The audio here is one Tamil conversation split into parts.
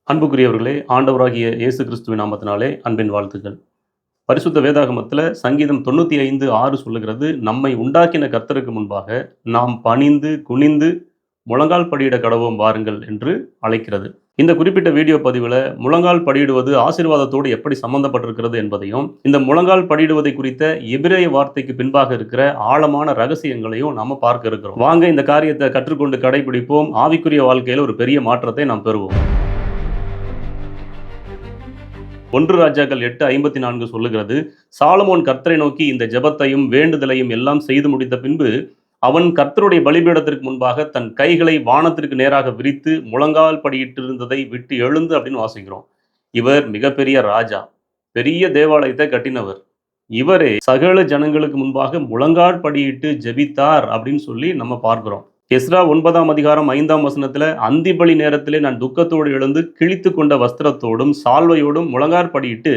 அன்புக்குரியவர்களே, ஆண்டவராகிய இயேசு கிறிஸ்துவின் நாமத்தினாலே அன்பின் வாழ்த்துக்கள். பரிசுத்த வேதாகமத்தில சங்கீதம் 95:6 சொல்லுகிறது, நம்மை உண்டாக்கின கர்த்தருக்கு முன்பாக நாம் பணிந்து, குனிந்து முழங்கால் படியிட கடவோம் வாருங்கள் என்று அழைக்கிறது. இந்த குறிப்பிட்ட வீடியோ பதிவில முழங்கால் படியிடுவது ஆசீர்வாதத்தோடு எப்படி சம்பந்தப்பட்டிருக்கிறது என்பதையும், இந்த முழங்கால் படியிடுவதை குறித்த எபிரேய வார்த்தைக்கு பின்பாக இருக்கிற ஆழமான ரகசியங்களையும் நாம பார்க்க இருக்கிறோம். வாங்க இந்த காரியத்தை கற்றுக்கொண்டு கடைபிடிப்போம். ஆவிக்குரிய வாழ்க்கையில ஒரு பெரிய மாற்றத்தை நாம் பெறுவோம். 1 ராஜாக்கள் 8:54 சொல்லுகிறது, சாலமோன் கர்த்தரை நோக்கி இந்த ஜெபத்தையும் வேண்டுதலையும் எல்லாம் செய்து முடித்த பின்பு அவன் கர்த்தருடைய பலிபீடத்திற்கு முன்பாக தன் கைகளை வானத்திற்கு நேராக விரித்து முழங்கால் படியிட்டிருந்ததை விட்டு எழுந்து அப்படின்னு வாசிக்கிறோம். இவர் மிகப்பெரிய ராஜா, பெரிய தேவாலயத்தை கட்டினவர். இவரே சகல ஜனங்களுக்கு முன்பாக முழங்கால் படியிட்டு ஜெபித்தார் அப்படின்னு சொல்லி நம்ம பார்க்கிறோம். எஸ்ரா 9ஆம் அதிகாரம் 5ஆம் வசனத்துல, அந்திபலி நேரத்திலே நான் துக்கத்தோடு எழுந்து கிழித்து கொண்ட வஸ்திரத்தோடும் சால்வையோடும் முழங்காற்படியிட்டு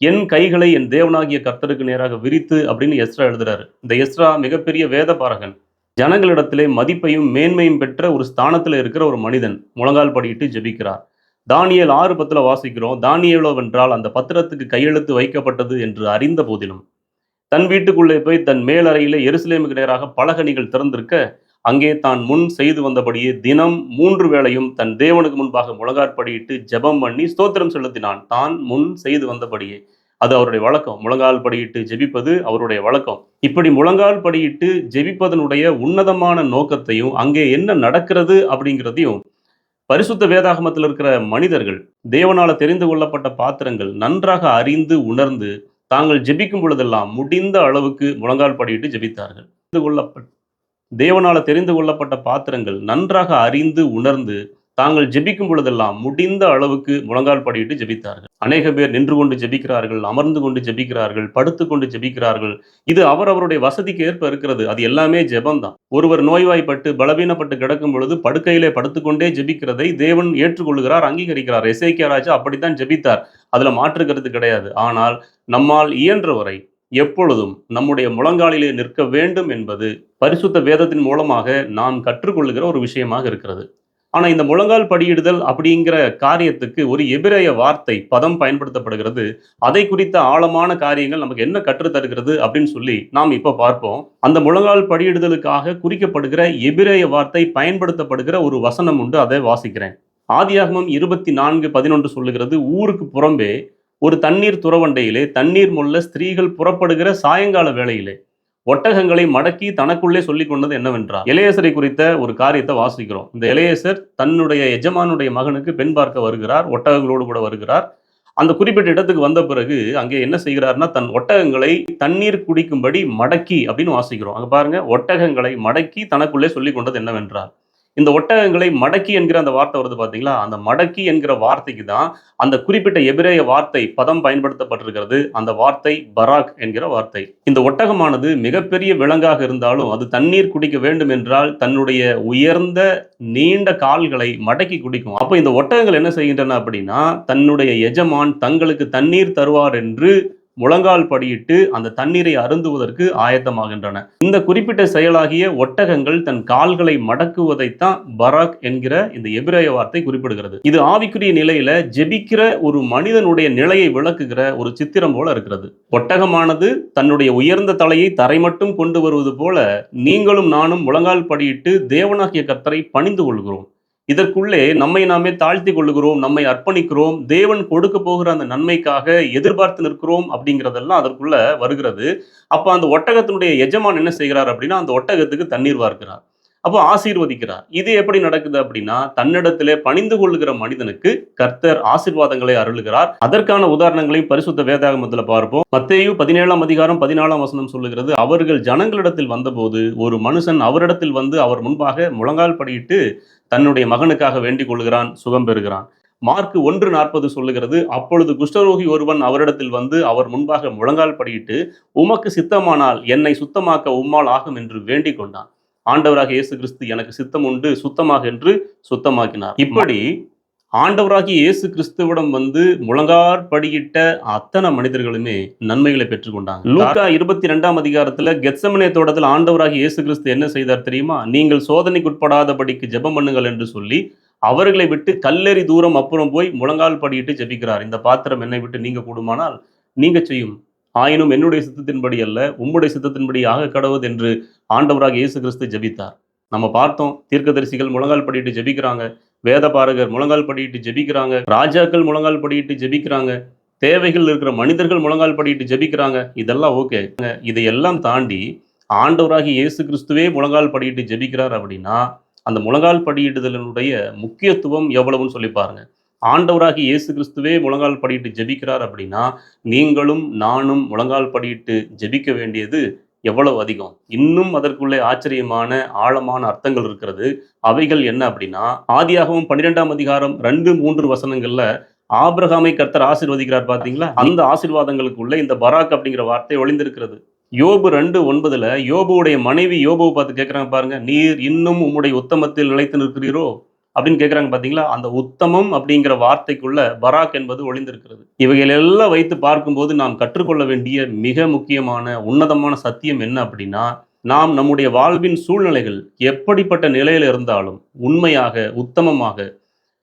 என் கைகளை என் தேவனாகிய கர்த்தருக்கு நேராக விரித்து அப்படின்னு எஸ்ரா எழுதுறாரு. இந்த எஸ்ரா மிகப்பெரிய வேத பாரகன், ஜனங்களிடத்திலே மதிப்பையும் மேன்மையும் பெற்ற ஒரு ஸ்தானத்தில் இருக்கிற ஒரு மனிதன் முழங்கால் படியிட்டு ஜெபிக்கிறார். தானியேல் 6:10 வாசிக்கிறோம், தானியேலோ வென்றால் அந்த பத்திரத்துக்கு கையெழுத்து வைக்கப்பட்டது என்று அறிந்த போதிலும் தன் வீட்டுக்குள்ளே போய் தன் மேலறையிலே எருசலேமுக்கு நேராக பலகணிகள் திறந்திருக்க அங்கே தான் முன் செய்து வந்தபடியே தினம் 3 வேளையும் தன் தேவனுக்கு முன்பாக முழங்காற்படியிட்டு ஜெபம் பண்ணி ஸ்தோத்திரம் செலுத்தினான். தான் முன் செய்து வந்தபடியே, அது அவருடைய வழக்கம். முழங்கால் படியிட்டு ஜெபிப்பது அவருடைய வழக்கம். இப்படி முழங்கால் படியிட்டு ஜெபிப்பதனுடைய உன்னதமான நோக்கத்தையும், அங்கே என்ன நடக்கிறது அப்படிங்கிறதையும் பரிசுத்த வேதாகமத்தில் இருக்கிற மனிதர்கள், தேவனால தெரிந்து கொள்ளப்பட்ட பாத்திரங்கள் நன்றாக அறிந்து உணர்ந்து தாங்கள் ஜெபிக்கும் பொழுதெல்லாம் முடிந்த அளவுக்கு முழங்கால் படியிட்டு ஜெபித்தார்கள். தேவனால தெரிந்து கொள்ளப்பட்ட பாத்திரங்கள் நன்றாக அறிந்து உணர்ந்து தாங்கள் ஜெபிக்கும் பொழுதெல்லாம் முடிந்த அளவுக்கு முழங்கால் படியிட்டு ஜெபித்தார்கள். அநேக பேர் நின்று கொண்டு ஜெபிக்கிறார்கள், அமர்ந்து கொண்டு ஜெபிக்கிறார்கள், படுத்து கொண்டு ஜெபிக்கிறார்கள். இது அவரவருடைய வசதிக்கு ஏற்ப இருக்கிறது. அது எல்லாமே ஜெபம்தான். ஒருவர் நோய்வாய்ப்பட்டு பலவீனப்பட்டு கிடக்கும் பொழுது படுக்கையிலே படுத்துக்கொண்டே ஜெபிக்கிறதை தேவன் ஏற்றுக்கொள்கிறார், அங்கீகரிக்கிறார். எசேக்கியா ராஜா அப்படித்தான் ஜெபித்தார். அதுல மாற்று கருத்து கிடையாது. ஆனால் நம்மால் இயன்றவரை எப்பொழுதும் நம்முடைய முழங்காலிலே நிற்க வேண்டும் என்பது பரிசுத்த வேதத்தின் மூலமாக நாம் கற்றுக்கொள்ளுகிற ஒரு விஷயமாக இருக்கிறது. ஆனா இந்த முழங்கால் படியிடுதல் அப்படிங்கிற காரியத்துக்கு ஒரு எபிரேய வார்த்தை பதம் பயன்படுத்தப்படுகிறது. அதை குறித்த ஆழமான காரியங்கள் நமக்கு என்ன கற்றுத்தருகிறது அப்படின்னு சொல்லி நாம் இப்ப பார்ப்போம். அந்த முழங்கால் படியிடுதலுக்காக குறிக்கப்படுகிற எபிரேய வார்த்தை பயன்படுத்தப்படுகிற ஒரு வசனம் உண்டு, அதை வாசிக்கிறேன். ஆதியாகமம் 24:11 சொல்லுகிறது, ஊருக்கு புறம்பே ஒரு தண்ணீர் துறவண்டையிலே தண்ணீர் மொள்ள ஸ்திரீகள் புறப்படுகிற சாயங்கால வேளையிலே ஒட்டகங்களை மடக்கி தனக்குள்ளே சொல்லிக் கொண்டது என்னவென்றால், எலேயசரை குறித்த ஒரு காரியத்தை வாசிக்கிறோம். இந்த எலேயசர் தன்னுடைய எஜமானுடைய மகனுக்கு பெண் பார்க்க வருகிறார், ஒட்டகங்களோடு கூட வருகிறார். அந்த குறிப்பிட்ட இடத்துக்கு வந்த பிறகு அங்கே என்ன செய்கிறார்னா, தன் ஒட்டகங்களை தண்ணீர் குடிக்கும்படி மடக்கி அப்படின்னு வாசிக்கிறோம். அங்க பாருங்க, ஒட்டகங்களை மடக்கி தனக்குள்ளே சொல்லிக் கொண்டது என்னவென்றால், இந்த ஒட்டகங்களை மடக்கி என்கிற அந்த வார்த்தை வருது பாத்தீங்களா, அந்த மடக்கி என்கிற வார்த்தைக்கு தான் அந்த குறிப்பிட்ட எபிரேய வார்த்தை பதம் பயன்படுத்தப்பட்டிருக்கிறது. அந்த வார்த்தை பராக் என்கிற வார்த்தை. இந்த ஒட்டகமானது மிகப்பெரிய விலங்காக இருந்தாலும் அது தண்ணீர் குடிக்க வேண்டும் என்றால் தன்னுடைய உயர்ந்த நீண்ட கால்களை மடக்கி குடிக்கும். அப்ப இந்த ஒட்டகங்கள் என்ன செய்கின்றன அப்படின்னா, தன்னுடைய எஜமான் தங்களுக்கு தண்ணீர் தருவார் என்று முழங்கால் படியிட்டு அந்த தண்ணீரை அருந்துவதற்கு ஆயத்தமாகின்றன. இந்த குறிப்பிட்ட செயலாகிய ஒட்டகங்கள் தன் கால்களை மடக்குவதைத்தான் பராக் என்கிற இந்த எபிரேய வார்த்தை குறிப்பிடுகிறது. இது ஆவிக்குரிய நிலையில ஜெபிக்கிற ஒரு மனிதனுடைய நிலையை விளக்குகிற ஒரு சித்திரம் போல இருக்கிறது. ஒட்டகமானது தன்னுடைய உயர்ந்த தலையை தரை மட்டும் கொண்டு வருவது போல நீங்களும் நானும் முழங்கால் படியிட்டு தேவனாகிய கர்த்தரை பணிந்து கொள்கிறோம். இதற்குள்ளே நம்மை நாமே தாழ்த்தி கொள்ளுகிறோம், நம்மை அர்ப்பணிக்கிறோம், தேவன் கொடுக்க போகிற அந்த நன்மைக்காக எதிர்பார்த்து நிற்கிறோம் அப்படிங்கிறதெல்லாம் அதற்குள்ள வருகிறது. அப்ப அந்த ஒட்டகத்தினுடைய எஜமான் என்ன செய்கிறார் அப்படின்னா, அந்த ஒட்டகத்துக்கு தண்ணீர் வார்க்கிறார், அப்போ ஆசீர்வதிக்கிறார். இது எப்படி நடக்குது அப்படின்னா, தன்னிடத்திலே பணிந்து கொள்ளுகிற மனிதனுக்கு கர்த்தர் ஆசீர்வாதங்களை அருளுகிறார். அதற்கான உதாரணங்களையும் பரிசுத்த வேதாகமத்தில் பார்ப்போம். மத்தேயு 17ஆம் அதிகாரம் 14ஆம் வசனம் சொல்லுகிறது, அவர்கள் ஜனங்களிடத்தில் வந்தபோது ஒரு மனுஷன் அவரிடத்தில் வந்து அவர் முன்பாக முழங்கால் படியிட்டு தன்னுடைய மகனுக்காக வேண்டிக் கொள்கிறான், சுகம் பெறுகிறான். மார்க் 1:40 சொல்லுகிறது, அப்பொழுது குஷ்டரோகி ஒருவன் அவரிடத்தில் வந்து அவர் முன்பாக முழங்கால் படியிட்டு உமக்கு சித்தமானால் என்னை சுத்தமாக்க உம்மால் ஆகும் என்று வேண்டிக் கொண்டான். ஆண்டவராக இயேசு கிறிஸ்து எனக்கு சித்தம் உண்டு சுத்தமாக என்று சுத்தமாக்கினார். இப்படி ஆண்டவராகிய இயேசு கிறிஸ்துவிடம் வந்து முழங்காற்படியிட்ட அத்தனை மனிதர்களுமே நன்மைகளை பெற்றுக்கொண்டாங்க. லூக்கா 22ஆம் அதிகாரத்துல கெத்செமனே தோட்டத்தில் ஆண்டவராகிய இயேசு கிறிஸ்து என்ன செய்தார் தெரியுமா? நீங்கள் சோதனைக்குட்படாதபடிக்கு ஜெபம் பண்ணுங்கள் என்று சொல்லி அவர்களை விட்டு கல்லெறி தூரம் அப்புறம் போய் முழங்கால் படியிட்டு ஜெபிக்கிறார். இந்த பாத்திரம் என்னை விட்டு நீங்க கூடுமானால் நீங்க செய்யும். ஆயினும் என்னுடைய சித்தத்தின்படி அல்ல, உம்முடைய சித்தத்தின்படி ஆக கடவுது என்று ஆண்டவராக இயேசு கிறிஸ்து ஜெபித்தார். நம்ம பார்த்தோம், தீர்க்கதரிசிகள் முழங்கால் படியிட்டு ஜெபிக்கிறாங்க, வேத பாரகர் முழங்கால் படியிட்டு ஜெபிக்கிறாங்க, ராஜாக்கள் முழங்கால் படியிட்டு ஜெபிக்கிறாங்க, தேவைகள் இருக்கிற மனிதர்கள் முழங்கால் படியிட்டு ஜெபிக்கிறாங்க. இதெல்லாம் ஓகே. இதையெல்லாம் தாண்டி ஆண்டவராகிய இயேசு கிறிஸ்துவே முழங்கால் படியிட்டு ஜெபிக்கிறார் அப்படின்னா, அந்த முழங்கால் படியிடுதலினுடைய முக்கியத்துவம் எவ்வளவுன்னு சொல்லி பாருங்க. ஆண்டவராகிய இயேசு கிறிஸ்துவே முழங்கால் படியிட்டு ஜெபிக்கிறார் அப்படின்னா, நீங்களும் நானும் முழங்கால் படியிட்டு ஜெபிக்க வேண்டியது எவ்வளவு அதிகம். இன்னும் அதற்குள்ளே ஆச்சரியமான ஆழமான அர்த்தங்கள் இருக்கிறது. அவைகள் என்ன அப்படின்னா, ஆதியாகமம் 12ஆம் அதிகாரம் 2, 3 வசனங்கள்ல ஆபிரகாமை கர்த்தர் ஆசீர்வதிக்கிறார் பார்த்தீங்களா? அந்த ஆசீர்வாதங்களுக்குள்ள இந்த பராக் அப்படிங்கிற வார்த்தை ஒளிந்திருக்கிறது. யோபு 2:9 யோபுவுடைய மனைவி யோபுவை பார்த்து கேட்குறாங்க பாருங்க, நீர் இன்னும் உம்முடைய உத்தமத்தில் நிலைத்து நிற்கிறீரோ அப்படின்னு கேட்குறாங்க பார்த்தீங்களா? அந்த உத்தமம் அப்படிங்கிற வார்த்தைக்குள்ள பராக் என்பது ஒளிந்திருக்கிறது. இவைகள் எல்லாம் வைத்து பார்க்கும்போது நாம் கற்றுக்கொள்ள வேண்டிய மிக முக்கியமான உன்னதமான சத்தியம் என்ன அப்படின்னா, நாம் நம்முடைய வாழ்வின் சூழ்நிலைகள் எப்படிப்பட்ட நிலையில் இருந்தாலும் உண்மையாக உத்தமமாக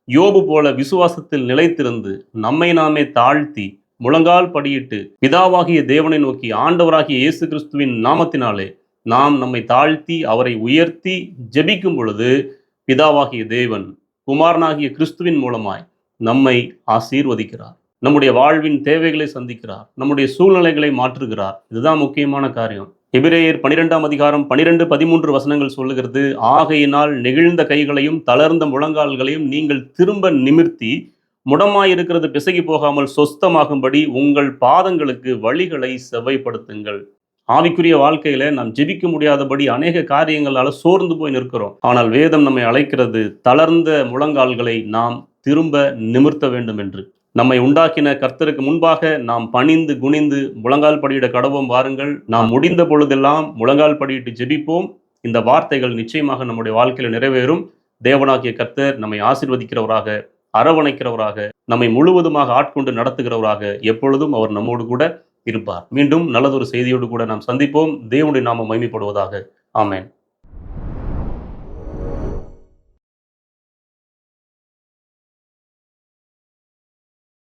யோபு போல விசுவாசத்தில் நிலைத்திருந்து நம்மை நாமே தாழ்த்தி முழங்கால் படியிட்டு பிதாவாகிய தேவனை நோக்கி ஆண்டவராகிய இயேசு கிறிஸ்துவின் நாமத்தினாலே நாம் நம்மை தாழ்த்தி அவரை உயர்த்தி ஜெபிக்கும் பொழுது பிதாவாகிய தேவன் குமாரனாகிய கிறிஸ்துவின் மூலமாய் நம்மை ஆசீர்வதிக்கிறார். நம்முடைய வாழ்வின் தேவைகளை சந்திக்கிறார். நம்முடைய சூழ்நிலைகளை மாற்றுகிறார். இதுதான் முக்கியமான காரியம். எபிரேயர் 12ஆம் அதிகாரம் 12, 13 வசனங்கள் சொல்லுகிறது, ஆகையினால் நெகிழ்ந்த கைகளையும் தளர்ந்த முழங்கால்களையும் நீங்கள் திரும்ப நிமிர்த்தி முடமாயிருக்கிறது பிசகி போகாமல் சொஸ்தமாகும்படி உங்கள் பாதங்களுக்கு வழிகளை செவ்வைப்படுத்துங்கள். ஆவிக்குரிய வாழ்க்கையில நாம் ஜெபிக்க முடியாதபடி அநேக காரியங்களால சோர்ந்து போய் நிற்கிறோம். ஆனால் வேதம் நம்மை அழைக்கிறது, தளர்ந்த முழங்கால்களை நாம் திரும்ப நிமிர்த்த வேண்டும் என்று. நம்மை உண்டாக்கின கர்த்தருக்கு முன்பாக நாம் பணிந்து குனிந்து முழங்கால் படியிட கடவோம் வாருங்கள். நாம் முடிந்த பொழுதெல்லாம் முழங்கால் படியிட்டு ஜெபிப்போம். இந்த வார்த்தைகள் நிச்சயமாக நம்முடைய வாழ்க்கையில் நிறைவேறும். தேவனாகிய கர்த்தர் நம்மை ஆசீர்வதிக்கிறவராக, அரவணைக்கிறவராக, நம்மை முழுவதுமாக ஆட்கொண்டு நடத்துகிறவராக எப்பொழுதும் அவர் நம்மோடு கூட இருப்பார். மீண்டும் நல்லதொரு செய்தியோடு கூட நாம் சந்திப்போம். தேவனுடைய நாமம் மகிமைப்படுவதாக. ஆமென்.